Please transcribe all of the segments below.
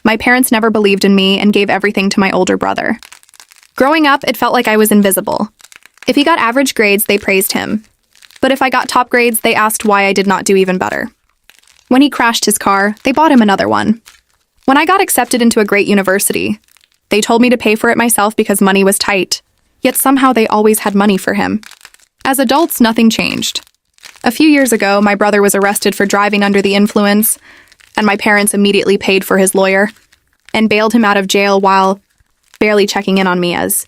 My parents never believed in me and gave everything to my older brother. Growing up, it felt like I was invisible. If he got average grades, they praised him. But if I got top grades, they asked why I did not do even better. When he crashed his car, they bought him another one. When I got accepted into a great university, they told me to pay for it myself because money was tight. Yet somehow they always had money for him. As adults, nothing changed. A few years ago, my brother was arrested for driving under the influence, and my parents immediately paid for his lawyer and bailed him out of jail while barely checking in on me as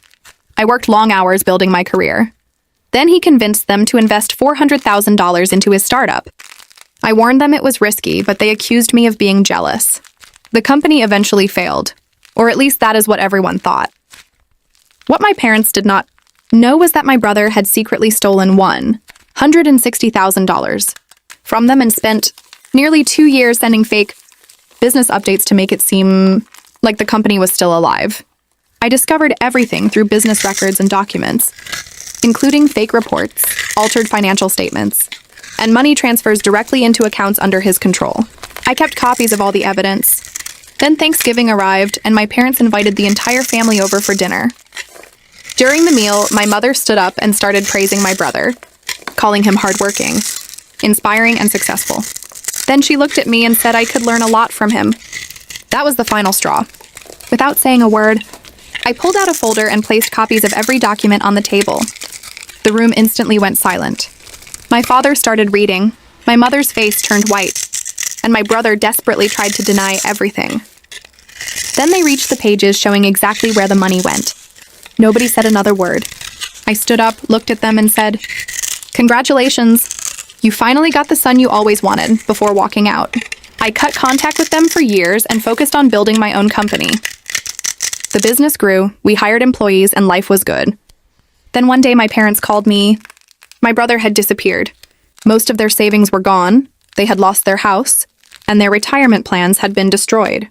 I worked long hours building my career. Then he convinced them to invest $400,000 into his startup. I warned them it was risky, but they accused me of being jealous. The company eventually failed, or at least that is what everyone thought. What my parents did not know was that my brother had secretly stolen $160,000 from them and spent nearly 2 years sending fake business updates to make it seem like the company was still alive. I discovered everything through business records and documents, including fake reports, altered financial statements, and money transfers directly into accounts under his control. I kept copies of all the evidence. Then Thanksgiving arrived, and my parents invited the entire family over for dinner. During the meal, my mother stood up and started praising my brother, calling him hardworking, inspiring, and successful. Then she looked at me and said I could learn a lot from him. That was the final straw. Without saying a word, I pulled out a folder and placed copies of every document on the table. The room instantly went silent. My father started reading, my mother's face turned white, and my brother desperately tried to deny everything. Then they reached the pages showing exactly where the money went. Nobody said another word. I stood up, looked at them, and said, "Congratulations. You finally got the son you always wanted," before walking out. I cut contact with them for years and focused on building my own company. The business grew, we hired employees, and life was good. Then one day my parents called me. My brother had disappeared. Most of their savings were gone, they had lost their house, and their retirement plans had been destroyed.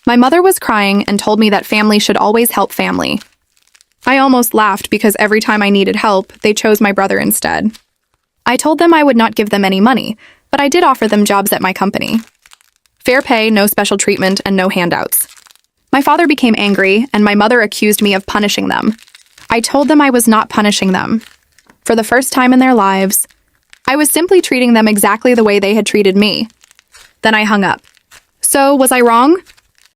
My mother was crying and told me that family should always help family. I almost laughed because every time I needed help, they chose my brother instead. I told them I would not give them any money, but I did offer them jobs at my company. Fair pay, no special treatment, and no handouts. My father became angry, and my mother accused me of punishing them. I told them I was not punishing them. For the first time in their lives, I was simply treating them exactly the way they had treated me. Then I hung up. So, was I wrong?